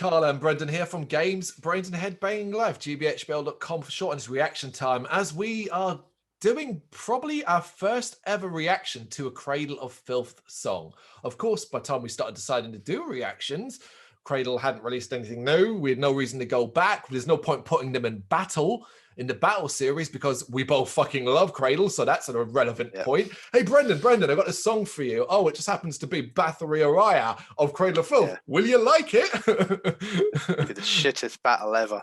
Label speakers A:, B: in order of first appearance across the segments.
A: Carl and Brendan here from Games, Brains and Head-Banging Life, gbhblofficial for short, and it's reaction time, as we are doing probably our first ever reaction to a Cradle of Filth song. Of course, by the time we started deciding to do reactions, Cradle hadn't released anything new. We had no reason to go back. There's no point putting them in the battle series, because we both fucking love Cradle, so that's an irrelevant point. Hey, Brendan, I got a song for you. Oh, it just happens to be Brrraaains of Cradle of Filth. Will you like it?
B: It'd be the shittest battle ever.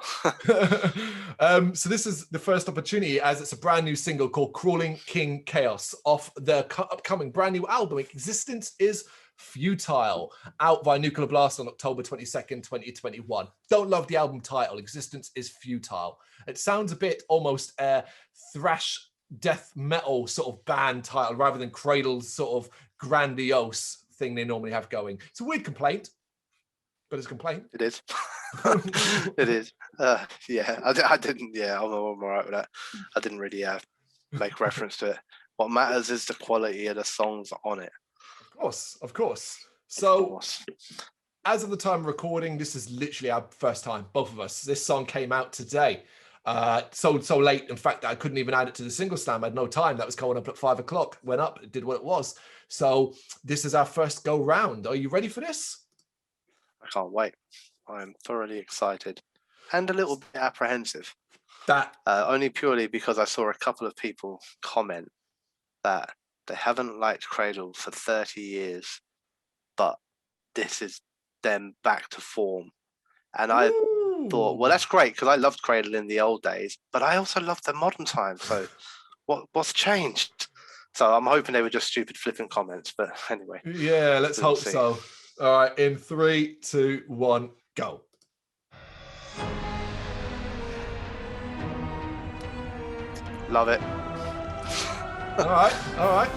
A: So this is the first opportunity, as it's a brand new single called Crawling King Chaos off the upcoming brand new album, Existence is Futile, out via Nuclear Blast on October 22nd, 2021. Don't love the album title, Existence is Futile. It sounds a bit almost thrash death metal sort of band title, rather than Cradle's sort of grandiose thing they normally have going. It's a weird complaint, but it's a complaint.
B: It is. It is. Yeah, I didn't. Yeah, I'm all right with that. I didn't really make reference to it. What matters is the quality of the songs on it.
A: Of course. So, as of the time of recording, this is literally our first time, both of us. This song came out today. So late, in fact, I couldn't even add it to the single slam. I had no time. That was going up at 5 o'clock. Went up, it did what it was. So this is our first go round. Are you ready for this?
B: I can't wait. I'm thoroughly excited and a little bit apprehensive.
A: That
B: only purely because I saw a couple of people comment that they haven't liked Cradle for 30 years, but this is them back to form. And I thought, well, that's great, because I loved Cradle in the old days, but I also loved the modern time. So what's changed? So I'm hoping they were just stupid flipping comments, but anyway.
A: Yeah, let's hope so. All right, in 3, 2, 1, go.
B: Love it.
A: All right.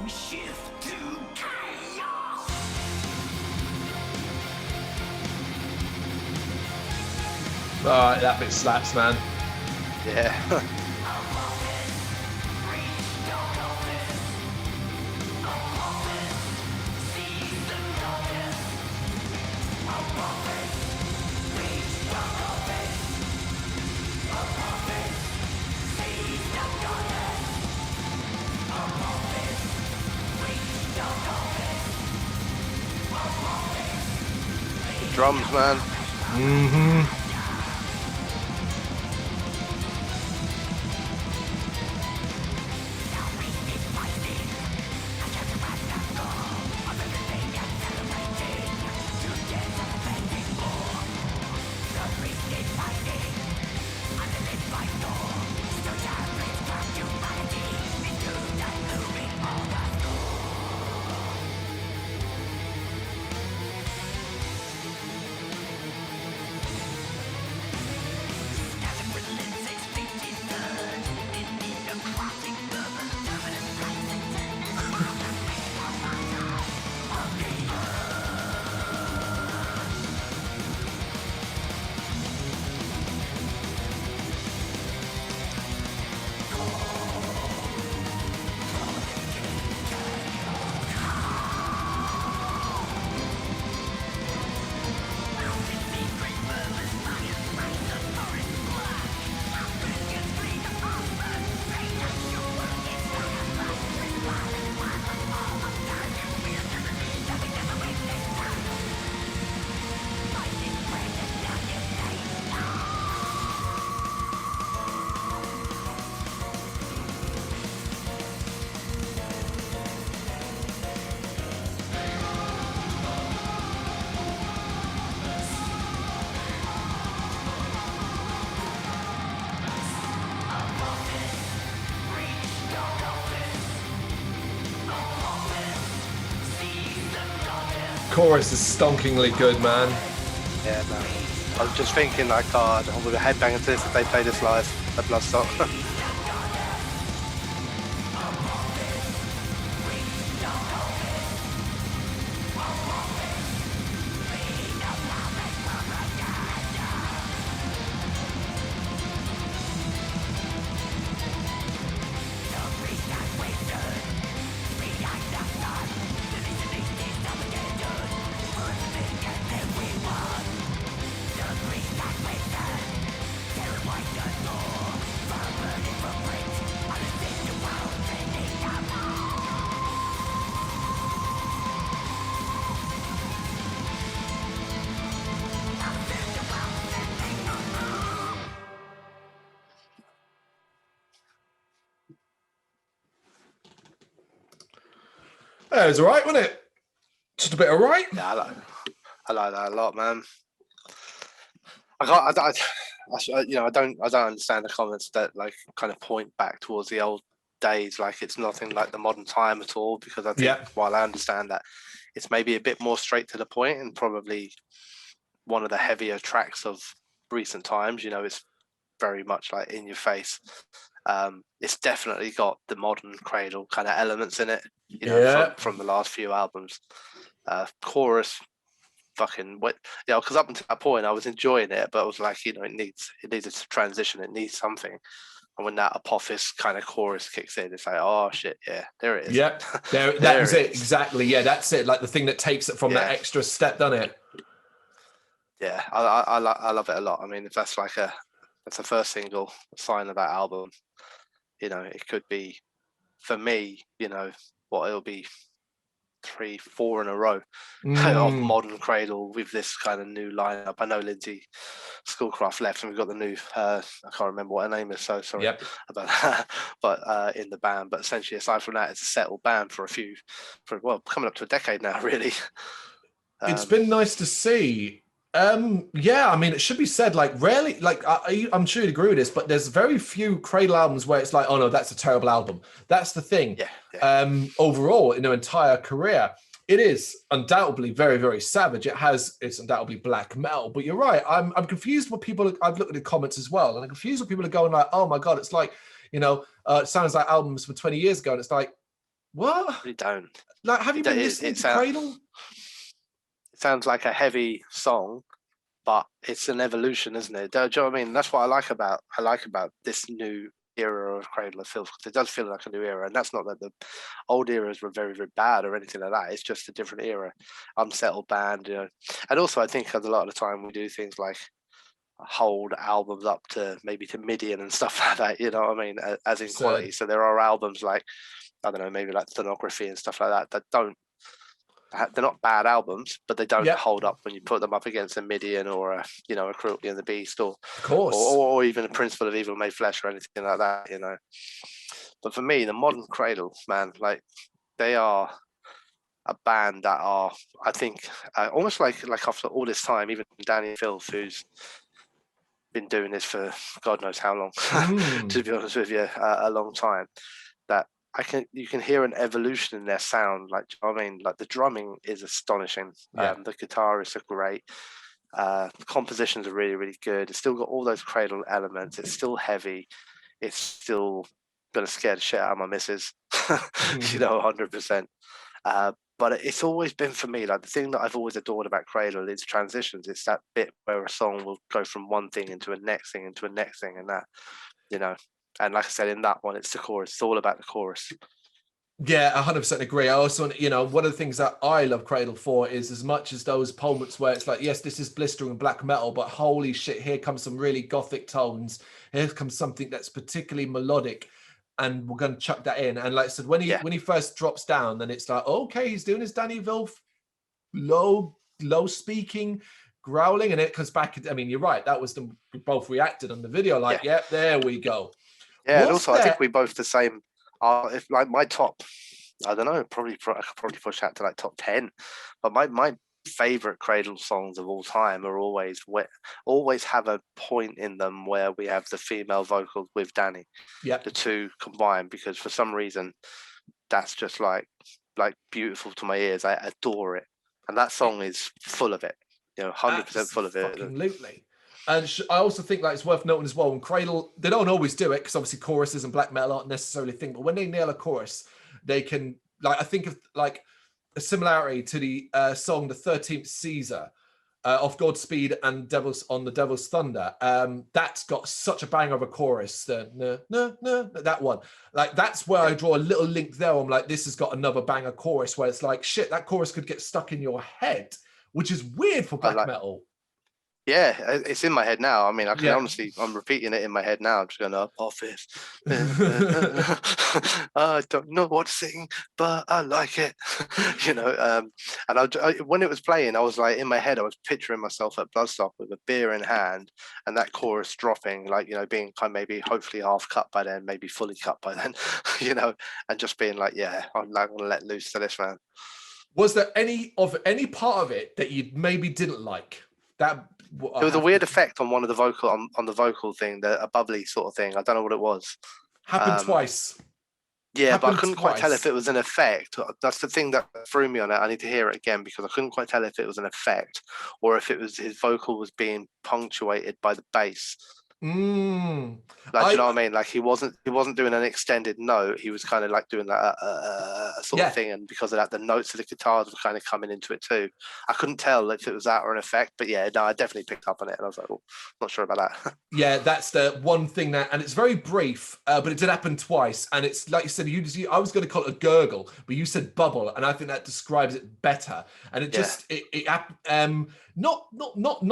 C: Shift to chaos.
A: All right, that bit slaps, man.
B: Yeah. Drums, man.
A: Mm-hmm. chorus is stonkingly good, man.
B: Yeah, no. I was just thinking, like, God, I would have headbanging to this if they played this live at Bloodstock.
A: It was all right, wasn't it? Just a bit all right.
B: Yeah, I like that a lot, man. I don't understand the comments that like kind of point back towards the old days, like it's nothing like the modern time at all. Because I think while I understand that, it's maybe a bit more straight to the point and probably one of the heavier tracks of recent times. You know, it's very much like in your face. It's definitely got the modern Cradle kind of elements in it. You know, from the last few albums. Chorus. Fucking what, you know, because up until that point I was enjoying it, but I was like, you know, it needs a transition, it needs something. And when that Apophis kind of chorus kicks in, it's like, oh shit, yeah, there it is.
A: Yeah, that was it exactly. Yeah, that's it. Like the thing that takes it from that extra step, doesn't it?
B: Yeah, I love it a lot. I mean, if that's like that's the first single sign of that album, you know, it could be for me, you know, what it'll be 3-4 in a row of modern Cradle with this kind of new lineup. I know Lindsay Schoolcraft left and we've got the new I can't remember what her name is, so sorry about that, but in the band. But essentially aside from that, it's a settled band for coming up to a decade now, really.
A: It's been nice to see. Yeah, I mean, it should be said, like, rarely, like, I'm sure you'd agree with this, but there's very few Cradle albums where it's like, oh no, that's a terrible album. That's the thing. Overall, in their entire career, it is undoubtedly very, very savage. It's undoubtedly black metal, but you're right. I'm confused what people, I've looked at the comments as well, and I'm confused what people are going like, oh my God, it's like, you know, it sounds like albums from 20 years ago, and it's like, what?
B: You don't.
A: Like, have you been listening to Cradle?
B: It sounds like a heavy song, but it's an evolution, isn't it? Do you know what I mean? That's what I like about this new era of Cradle of Filth, because it does feel like a new era, and that's not that the old eras were very, very bad or anything like that. It's just a different era, unsettled band, you know. And also, I think a lot of the time we do things like hold albums up to maybe to Midian and stuff like that. You know what I mean? As in quality. So there are albums like, I don't know, maybe like Stenography and stuff like that don't. They're not bad albums, but they don't hold up when you put them up against a Midian or a Cruelty and the Beast, or
A: of course,
B: or even a Principle of Evil Made Flesh or anything like that, you know. But for me, the modern Cradle, man, like they are a band that are, I think, almost like after all this time, even Danny Filth, who's been doing this for God knows how long, to be honest with you, a long time, that you can hear an evolution in their sound. Like, I mean, like the drumming is astonishing. The guitarists are great. The compositions are really, really good. It's still got all those Cradle elements. It's still heavy. It's still gonna scare the shit out of my missus, 100%. But it's always been for me, like the thing that I've always adored about Cradle is transitions. It's that bit where a song will go from one thing into a next thing, into a next thing, and that, you know. And like I said, in that one, it's the chorus. It's all about the chorus.
A: Yeah, 100% agree. I also, one of the things that I love Cradle for is as much as those moments where it's like, yes, this is blistering black metal, but holy shit, here comes some really gothic tones. Here comes something that's particularly melodic, and we're going to chuck that in. And like I said, when he first drops down, then it's like, okay, he's doing his Danny Filth low speaking, growling, and it comes back. I mean, you're right. That was we both reacted on the video, like, yeah, there we go.
B: Yeah, and also I think we both the same. If like my top, I don't know, I could probably push that to like top 10. But my favorite Cradle songs of all time are always have a point in them where we have the female vocals with Danny. Yeah, the two combined, because for some reason that's just like beautiful to my ears. I adore it. And that song is full of it, 100% full of it.
A: Absolutely. And I also think like it's worth noting as well, when Cradle, they don't always do it because obviously choruses and black metal aren't necessarily a thing, but when they nail a chorus, they can, like, I think of like a similarity to the song The 13th Caesar of Godspeed and Devil's on the Devil's Thunder. That's got such a bang of a chorus. That one. Like, that's where I draw a little link there. I'm like, this has got another banger chorus where it's like, shit, that chorus could get stuck in your head, which is weird for black metal.
B: Yeah, it's in my head now. I mean, I can honestly, I'm repeating it in my head now. I'm just going, up office. I don't know what to sing, but I like it. And when it was playing, I was like, in my head, I was picturing myself at Bloodstock with a beer in hand and that chorus dropping, like, being kind of maybe hopefully half cut by then, maybe fully cut by then, and just being like, yeah, I'm not going to let loose to this, man.
A: Was there any part of it that you maybe didn't like? There
B: was a weird effect on one of the vocal on the vocal thing, a bubbly sort of thing. I don't know what it was.
A: Happened twice.
B: Yeah, but I couldn't quite tell if it was an effect. That's the thing that threw me on it. I need to hear it again because I couldn't quite tell if it was an effect or if it was his vocal was being punctuated by the bass. Like, do you know what I mean? Like, he wasn't doing an extended note. He was kind of like doing that a sort of thing, and because of that, the notes of the guitars were kind of coming into it too. I couldn't tell if it was that or an effect, but yeah, no, I definitely picked up on it, and I was like, oh, not sure about that.
A: Yeah, that's the one thing that, and it's very brief, but it did happen twice, and it's like you said. I was going to call it a gurgle, but you said bubble, and I think that describes it better. And it just not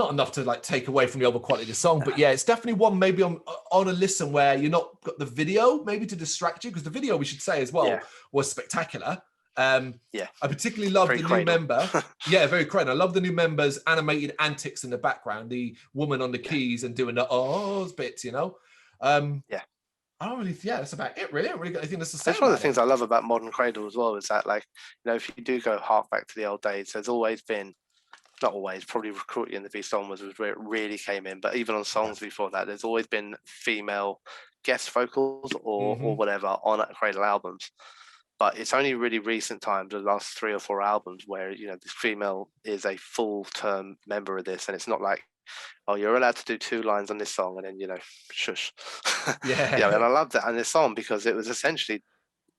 A: enough to like take away from the overall quality of the song, but yeah, it's definitely one maybe on a listen where you're not got the video maybe to distract you, because the video, we should say as well, was spectacular. I particularly love the new member. Very Cradle. I love the new member's animated antics in the background, the woman on the keys and doing the ohs bits, I don't really, that's about it, really. I don't really got anything to say.
B: That's one of the things I love about modern Cradle as well, is that, like, if you do go hark back to the old days, there's always been, not always, probably Recruiting in the Beast onwards was where it really came in, but even on songs before that, there's always been female guest vocals or whatever on Cradle albums. But it's only really recent times, the last 3 or 4 albums, where this female is a full-term member of this, and it's not like, oh, you're allowed to do 2 lines on this song, and then shush. And I love that on this song because it was essentially,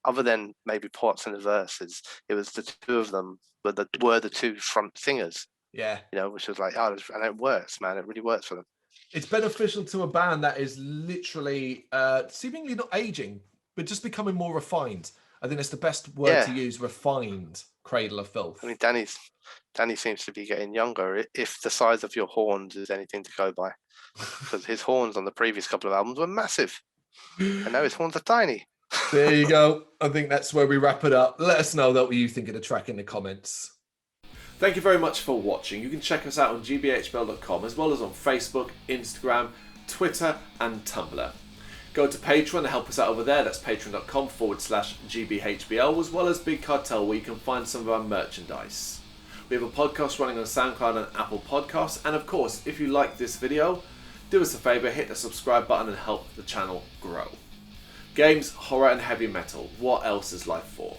B: other than maybe parts in the verses, it was the 2 of them were the 2 front singers. Which was like, and it works, man. It really works for them.
A: It's beneficial to a band that is literally seemingly not aging, but just becoming more refined. I think that's the best word to use, refined. Cradle of Filth.
B: I mean, Danny seems to be getting younger, if the size of your horns is anything to go by. Because his horns on the previous couple of albums were massive. And now his horns are tiny.
A: There you go. I think that's where we wrap it up. Let us know what you think of the track in the comments. Thank you very much for watching. You can check us out on gbhbl.com, as well as on Facebook, Instagram, Twitter and Tumblr. Go to Patreon to help us out over there. That's patreon.com/gbhbl, as well as Big Cartel, where you can find some of our merchandise. We have a podcast running on SoundCloud and Apple Podcasts. And of course, if you like this video, do us a favour, hit the subscribe button and help the channel grow. Games, horror and heavy metal. What else is life for?